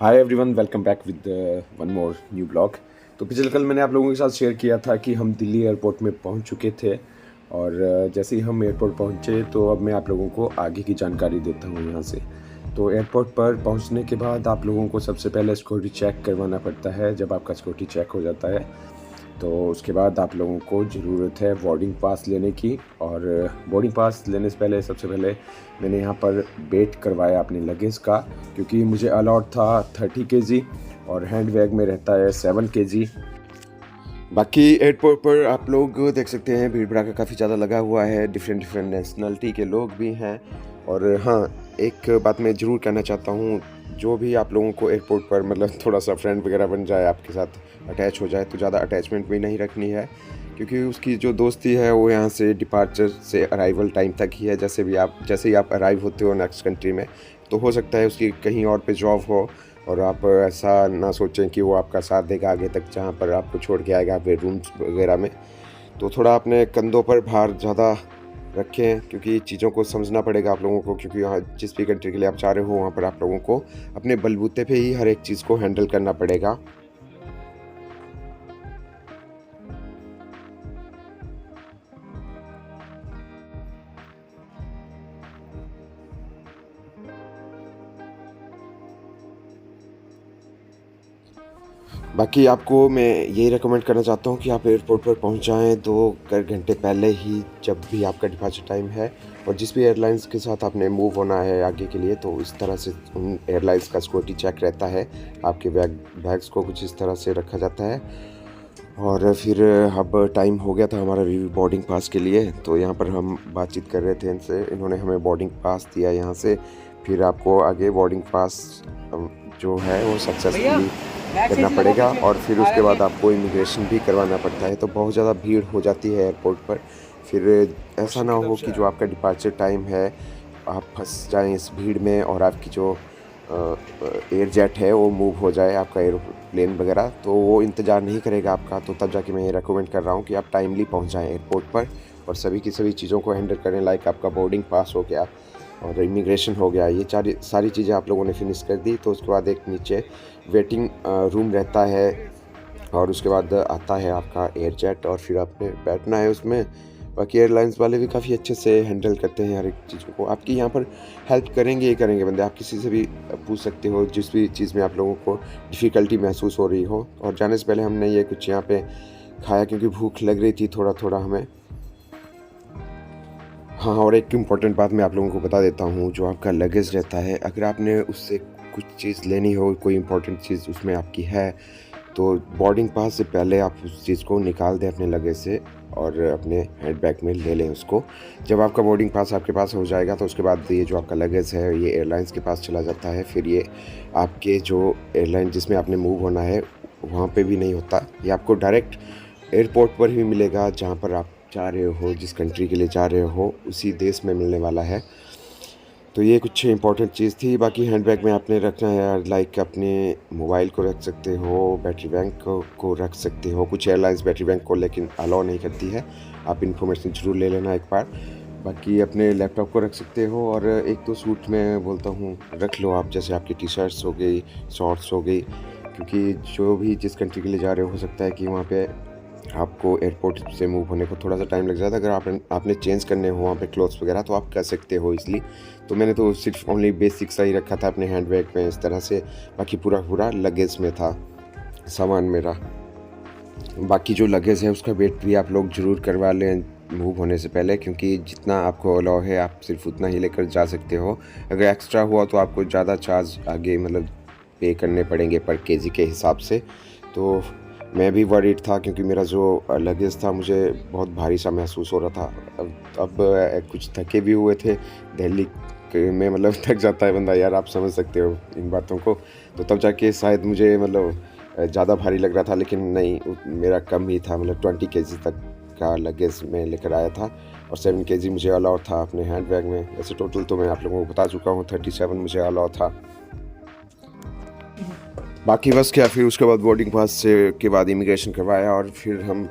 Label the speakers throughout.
Speaker 1: Hi everyone, welcome back with one more new blog. तो पिछले कल मैंने आप लोगों के साथ शेयर किया था कि हम दिल्ली एयरपोर्ट में पहुंच चुके थे और जैसे ही हम एयरपोर्ट पहुंचे तो अब मैं आप लोगों को आगे की जानकारी देता हूं यहाँ से। तो एयरपोर्ट पर पहुंचने के बाद आप लोगों को सबसे पहले सिक्योरिटी चेक करवाना पड़ता है। जब आपका सिक्योरिटी चेक हो जाता है तो उसके बाद आप लोगों को ज़रूरत है बोर्डिंग पास लेने की। और बोर्डिंग पास लेने से पहले सबसे पहले मैंने यहाँ पर वेट करवाया अपने लगेज का, क्योंकि मुझे अलाउड था 30 केजी और हैंड बैग में रहता है 7 केजी। बाकी एयरपोर्ट पर आप लोग देख सकते हैं भीड़ भड़ाका काफ़ी ज़्यादा लगा हुआ है, डिफरेंट डिफरेंट नेशनलिटी के लोग भी हैं। और हाँ, एक बात मैं ज़रूर कहना चाहता हूँ, जो भी आप लोगों को एयरपोर्ट पर मतलब थोड़ा सा फ्रेंड वगैरह बन जाए, आपके साथ अटैच हो जाए, तो ज़्यादा अटैचमेंट भी नहीं रखनी है, क्योंकि उसकी जो दोस्ती है वो यहाँ से डिपार्चर से अराइवल टाइम तक ही है। जैसे ही आप अराइव होते हो नेक्स्ट कंट्री में, तो हो सकता है उसकी कहीं और पे जॉब हो और आप ऐसा ना सोचें कि वो आपका साथ देगा आगे तक, जहाँ पर आपको छोड़ के आएगा आपके रूम्स वगैरह में। तो थोड़ा अपने कंधों पर भार ज़्यादा रखें, क्योंकि चीज़ों को समझना पड़ेगा आप लोगों को, क्योंकि यहाँ जिस भी कंट्री के लिए आप जा रहे हो वहाँ पर आप लोगों को अपने बलबूते पे ही हर एक चीज़ को हैंडल करना पड़ेगा। बाकी आपको मैं यही रेकमेंड करना चाहता हूँ कि आप एयरपोर्ट पर पहुँच जाएँ 2 घंटे पहले ही, जब भी आपका डिपार्चर टाइम है। और जिस भी एयरलाइंस के साथ आपने मूव होना है आगे के लिए, तो इस तरह से उन एयरलाइंस का सिक्योरिटी चेक रहता है। आपके बैग्स को कुछ इस तरह से रखा जाता है। और फिर अब टाइम हो गया था हमारा रिव्यू बोर्डिंग पास के लिए, तो यहाँ पर हम बातचीत कर रहे थे इनसे। इन्होंने हमें बोर्डिंग पास दिया यहाँ से। फिर आपको आगे बोर्डिंग पास जो है वो सक्सेसफुली करना पड़ेगा, और फिर उसके बाद आपको इमिग्रेशन भी करवाना पड़ता है। तो बहुत ज़्यादा भीड़ हो जाती है एयरपोर्ट पर। फिर ऐसा ना हो कि जो आपका डिपार्चर टाइम है आप फंस जाएं इस भीड़ में, और आपकी जो एयर जेट है वो मूव हो जाए, आपका एयरप्लेन वगैरह, तो वो इंतज़ार नहीं करेगा आपका। तो तब जाके मैं ये रेकमेंड कर रहा हूँ कि आप टाइमली पहुँच जाएँ एयरपोर्ट पर और सभी की सभी चीज़ों को हैंडल करें। लाइक आपका बोर्डिंग पास हो गया और इमिग्रेशन हो गया, ये सारी चीज़ें आप लोगों ने फिनिश कर दी। तो उसके बाद एक नीचे वेटिंग रूम रहता है, और उसके बाद आता है आपका एयर जेट, और फिर आपने बैठना है उसमें। बाकी एयरलाइंस वाले भी काफ़ी अच्छे से हैंडल करते हैं हर एक चीज़ों को। आपकी यहाँ पर हेल्प करेंगे ही करेंगे बंदे। आप किसी से भी पूछ सकते हो जिस भी चीज़ में आप लोगों को डिफ़िकल्टी महसूस हो रही हो। और जाने से पहले हमने ये कुछ यहाँ पे खाया, क्योंकि भूख लग रही थी थोड़ा थोड़ा हमें। हाँ, और एक इम्पॉर्टेंट बात मैं आप लोगों को बता देता हूँ, जो आपका लगेज रहता है, अगर आपने उससे कुछ चीज़ लेनी हो, कोई इम्पोर्टेंट चीज़ उसमें आपकी है, तो बोर्डिंग पास से पहले आप उस चीज़ को निकाल दें अपने लगेज से और अपने हैंड बैग में ले लें उसको। जब आपका बोर्डिंग पास आपके पास हो जाएगा, तो उसके बाद ये जो आपका लगेज है ये एयरलाइंस के पास चला जाता है। फिर ये आपके जो एयरलाइन जिसमें आपने मूव होना है वहाँ पे भी नहीं होता, ये आपको डायरेक्ट एयरपोर्ट पर ही मिलेगा। जहाँ पर आप जा रहे हो, जिस कंट्री के लिए जा रहे हो, उसी देश में मिलने वाला है। तो ये कुछ इंपॉर्टेंट चीज़ थी। बाकी हैंड बैग में आपने रखना है, लाइक अपने मोबाइल को रख सकते हो, बैटरी बैंक को रख सकते हो। कुछ एयरलाइंस बैटरी बैंक को लेकिन अलाउ नहीं करती है, आप इन्फॉर्मेशन ज़रूर ले लेना एक बार। बाकी अपने लैपटॉप को रख सकते हो, और एक दो सूट मैं बोलता हूँ रख लो आप, जैसे आपकी टी शर्ट्स हो गई, शॉर्ट्स हो गई, क्योंकि जो भी जिस कंट्री के लिए जा रहे हो सकता है कि वहाँ पे आपको एयरपोर्ट से मूव होने को थोड़ा सा टाइम लग जाता है। अगर आपने चेंज करने हो वहाँ पे क्लोथ्स वगैरह, तो आप कर सकते हो इसलिए। तो मैंने तो सिर्फ ओनली बेसिक सा ही रखा था अपने हैंड बैग में इस तरह से। बाकी पूरा लगेज में था सामान मेरा। बाकी जो लगेज है उसका वेट भी आप लोग ज़रूर करवा लें मूव होने से पहले, क्योंकि जितना आपको अलाउ है आप सिर्फ उतना ही लेकर जा सकते हो। अगर एक्स्ट्रा हुआ तो आपको ज़्यादा चार्ज आगे मतलब पे करने पड़ेंगे पर केजी के हिसाब से। तो मैं भी वरीड था, क्योंकि मेरा जो लगेज था मुझे बहुत भारी सा महसूस हो रहा था। अब कुछ थके भी हुए थे दिल्ली में, मतलब थक जाता है बंदा यार, आप समझ सकते हो इन बातों को। तो तब जाके शायद मुझे मतलब ज़्यादा भारी लग रहा था, लेकिन नहीं, मेरा कम ही था। मतलब 20 केजी तक का लगेज मैं लेकर आया था, और 7 केजी मुझे अलाउ था अपने हैंड बैग में। वैसे टोटल तो मैं आप लोगों को बता चुका हूँ, 37 मुझे अलाउ था। बाकी बस क्या, फिर उसके बाद बोर्डिंग पास से के बाद इमिग्रेशन करवाया, और फिर हम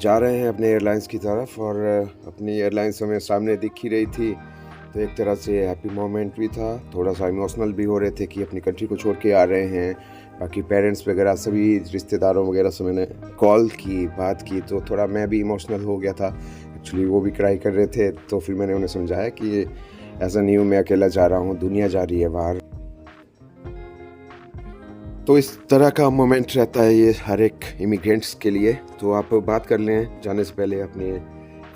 Speaker 1: जा रहे हैं अपने एयरलाइंस की तरफ। और अपनी एयरलाइंस हमें सामने दिख ही रही थी, तो एक तरह से हैप्पी मोमेंट भी था, थोड़ा-सा इमोशनल भी हो रहे थे कि अपनी कंट्री को छोड़ के आ रहे हैं। बाकी पेरेंट्स वगैरह सभी रिश्तेदारों वगैरह से मैंने कॉल की, बात की, तो थोड़ा मैं भी इमोशनल हो गया था। एक्चुअली वो भी क्राई कर रहे थे, तो फिर मैंने उन्हें समझाया कि ऐसा नहीं हूँ, मैं अकेला जा रहा हूँ, दुनिया जा रही है बाहर। तो इस तरह का मोमेंट रहता है ये हर एक इमिग्रेंट्स के लिए। तो आप बात कर लें जाने से पहले अपने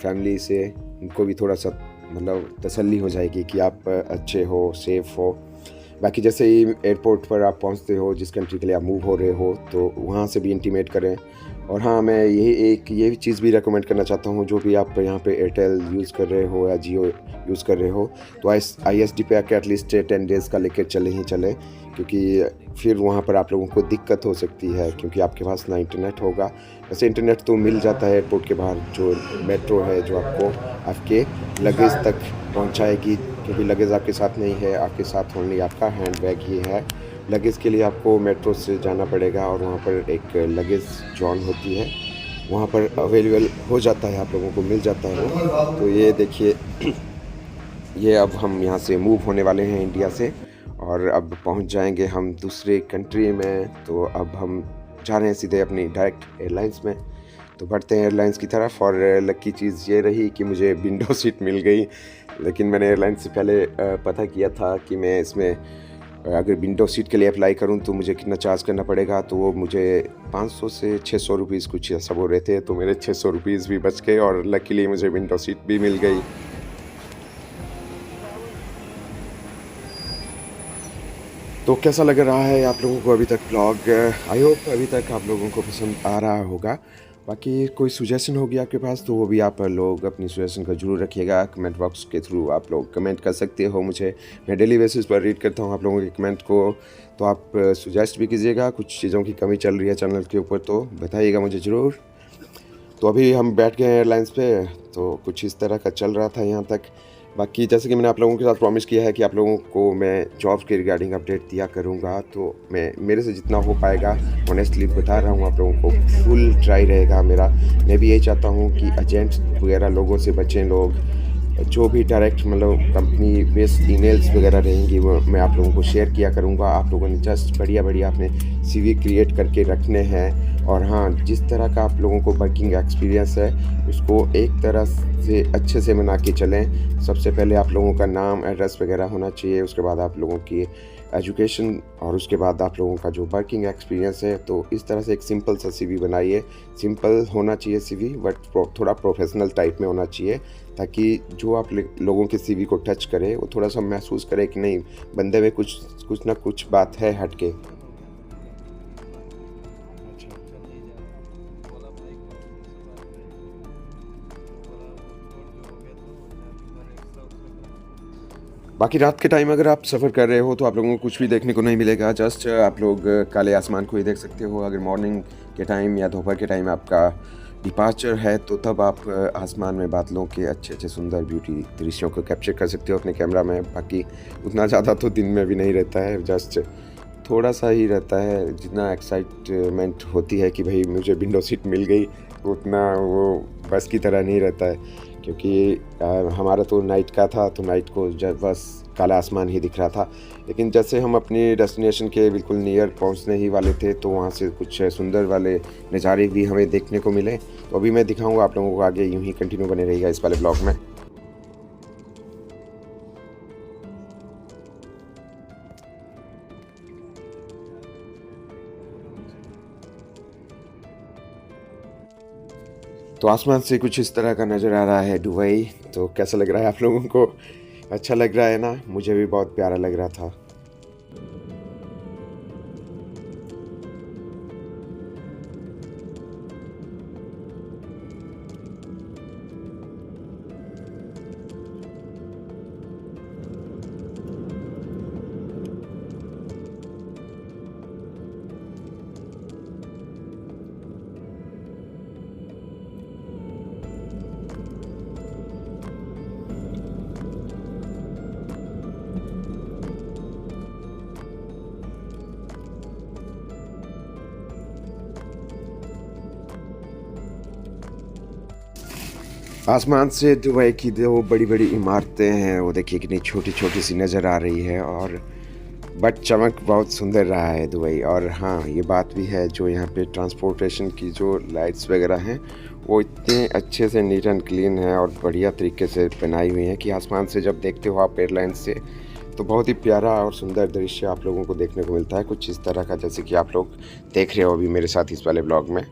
Speaker 1: फैमिली से, उनको भी थोड़ा-सा मतलब तसल्ली हो जाएगी कि आप अच्छे हो, सेफ़ हो। बाकी जैसे ही एयरपोर्ट पर आप पहुंचते हो, जिस कंट्री के लिए आप मूव हो रहे हो, तो वहाँ से भी इंटीमेट करें। और हाँ, मैं ये भी चीज़ भी रेकमेंड करना चाहता हूँ, जो भी आप यहाँ पे एयरटेल यूज़ कर रहे हो या जियो यूज़ कर रहे हो, तो आईएसडी पैक एटलीस्ट 10 डेज़ का लेकर चले ही चलें, क्योंकि फिर वहाँ पर आप लोगों को दिक्कत हो सकती है, क्योंकि आपके पास ना इंटरनेट होगा। वैसे इंटरनेट तो मिल जाता है एयरपोर्ट के बाहर, जो मेट्रो है जो आपको आपके लगेज तक पहुँचाएगी, क्योंकि लगेज आपके साथ नहीं है, आपके साथ ओनली आपका हैंड बैग ही है। लगेज के लिए आपको मेट्रो से जाना पड़ेगा और वहाँ पर एक लगेज जॉन होती है, वहाँ पर अवेलेबल हो जाता है, आप लोगों को मिल जाता है वो। तो ये देखिए ये अब हम यहाँ से मूव होने वाले हैं इंडिया से, और अब पहुँच जाएंगे हम दूसरे कंट्री में। तो अब हम जा रहे हैं सीधे अपनी डायरेक्ट एयरलाइंस में। तो बढ़ते हैं एयरलाइंस की तरफ। और लकी चीज़ ये रही कि मुझे विंडो सीट मिल गई, लेकिन मैंने एयरलाइंस से पहले पता किया था कि मैं इसमें अगर विंडो सीट के लिए अप्लाई करूं तो मुझे कितना चार्ज करना पड़ेगा। तो वो मुझे 500 से 600 रुपीज़ कुछ ऐसा बोल रहे थे, तो मेरे 600 रुपीज़ भी बच गए और लकीली मुझे विंडो सीट भी मिल गई। तो कैसा लग रहा है आप लोगों को अभी तक ब्लॉग? आई होप अभी तक आप लोगों को पसंद आ रहा होगा। बाकी कोई सुजेशन होगी आपके पास तो वो भी आप लोग अपनी सुजेशन का ज़रूर रखिएगा। कमेंट बॉक्स के थ्रू आप लोग कमेंट कर सकते हो मुझे, मैं डेली बेसिस पर रीड करता हूँ आप लोगों के कमेंट को। तो आप सुजेस्ट भी कीजिएगा, कुछ चीज़ों की कमी चल रही है चैनल के ऊपर तो बताइएगा मुझे ज़रूर। तो अभी हम बैठ गए हैं एयरलाइंस पे, तो कुछ इस तरह का चल रहा था यहाँ तक। बाकी जैसे कि मैंने आप लोगों के साथ प्रॉमिस किया है कि आप लोगों को मैं जॉब्स के रिगार्डिंग अपडेट दिया करूँगा, तो मैं मेरे से जितना हो पाएगा ऑनेस्टली बता रहा हूँ आप लोगों को, फुल ट्राई रहेगा मेरा। मैं भी यही चाहता हूँ कि एजेंट्स वगैरह लोगों से बचें लोग, जो भी डायरेक्ट मतलब कंपनी बेस्ड ईमेल्स वगैरह रहेंगी वो मैं आप लोगों को शेयर किया करूँगा। आप लोगों ने जस्ट बढ़िया अपने सीवी क्रिएट करके रखने हैं। और हाँ, जिस तरह का आप लोगों को वर्किंग एक्सपीरियंस है उसको एक तरह से अच्छे से बना के चलें। सबसे पहले आप लोगों का नाम, एड्रेस वगैरह होना चाहिए, उसके बाद आप लोगों की एजुकेशन, और उसके बाद आप लोगों का जो वर्किंग एक्सपीरियंस है। तो इस तरह से एक सिंपल सा सीवी बनाइए। सिंपल होना चाहिए सीवी, बट थोड़ा प्रोफेशनल टाइप में होना चाहिए, ताकि जो आप लोगों के सीवी को टच करे वो थोड़ा सा महसूस करे कि नहीं, बंदे में कुछ ना कुछ बात है हटके। बाकी रात के टाइम अगर आप सफ़र कर रहे हो तो आप लोगों को कुछ भी देखने को नहीं मिलेगा, जस्ट आप लोग काले आसमान को ही देख सकते हो। अगर मॉर्निंग के टाइम या दोपहर के टाइम आपका डिपार्चर है तो तब आप आसमान में बादलों के अच्छे सुंदर ब्यूटी दृश्यों को कैप्चर कर सकते हो अपने कैमरा में। बाकी उतना ज़्यादा तो दिन में भी नहीं रहता है, जस्ट थोड़ा सा ही रहता है। जितना एक्साइटमेंट होती है कि भाई मुझे विंडो सीट मिल गई, उतना वो बस की तरह नहीं रहता है, क्योंकि हमारा तो नाइट का था, तो नाइट को जब बस काला आसमान ही दिख रहा था। लेकिन जैसे हम अपनी डेस्टिनेशन के बिल्कुल नियर पहुंचने ही वाले थे तो वहाँ से कुछ सुंदर वाले नज़ारे भी हमें देखने को मिले। तो अभी मैं दिखाऊंगा आप लोगों को, आगे यूं ही कंटिन्यू बने रहेगा इस वाले ब्लॉग में। तो आसमान से कुछ इस तरह का नज़र आ रहा है दुबई। तो कैसा लग रहा है आप लोगों को? अच्छा लग रहा है ना? मुझे भी बहुत प्यारा लग रहा था। आसमान से दुबई की 2 बड़ी-बड़ी इमारतें हैं, वो देखिए कितनी छोटी-छोटी सी नज़र आ रही है और बट चमक बहुत सुंदर रहा है दुबई। और हाँ, ये बात भी है जो यहाँ पे ट्रांसपोर्टेशन की जो लाइट्स वगैरह हैं, वो इतने अच्छे से नीट एंड क्लीन है और बढ़िया तरीके से बनाई हुई हैं कि आसमान से जब देखते हो आप एयरलाइन से, तो बहुत ही प्यारा और सुंदर दृश्य आप लोगों को देखने को मिलता है, कुछ इस तरह का जैसे कि आप लोग देख रहे हो अभी मेरे साथ इस वाले ब्लॉग में।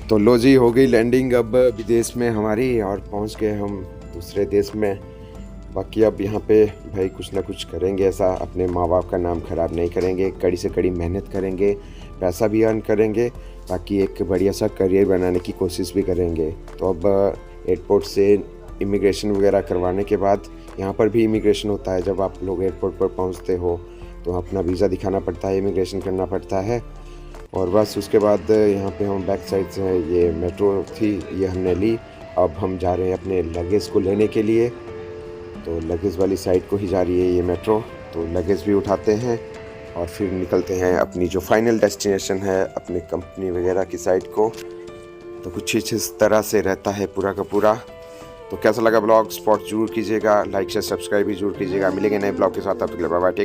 Speaker 1: तो लो जी, हो गई लैंडिंग अब विदेश में हमारी और पहुंच गए हम दूसरे देश में। बाकी अब यहाँ पे भाई कुछ ना कुछ करेंगे ऐसा, अपने माँ बाप का नाम ख़राब नहीं करेंगे, कड़ी से कड़ी मेहनत करेंगे, पैसा भी अर्न करेंगे, बाकी एक बढ़िया सा करियर बनाने की कोशिश भी करेंगे। तो अब एयरपोर्ट से इमिग्रेशन वगैरह करवाने के बाद, यहाँ पर भी इमिग्रेशन होता है जब आप लोग एयरपोर्ट पर पहुँचते हो, तो अपना वीज़ा दिखाना पड़ता है, इमिग्रेशन करना पड़ता है। और बस उसके बाद यहाँ पे हम बैक साइड से, ये मेट्रो थी, ये हमने ली। अब हम जा रहे हैं अपने लगेज को लेने के लिए, तो लगेज वाली साइड को ही जा रही है ये मेट्रो। तो लगेज भी उठाते हैं और फिर निकलते हैं अपनी जो फाइनल डेस्टिनेशन है, अपनी कंपनी वगैरह की साइड को। तो कुछ इस तरह से रहता है पूरा का पूरा। तो कैसा लगा ब्लॉग, सपोर्ट जरूर कीजिएगा, लाइक शेयर सब्सक्राइब भी जरूर कीजिएगा। मिलेंगे नए ब्लॉग के साथ, तब तक के लिए बाय बाय, टेक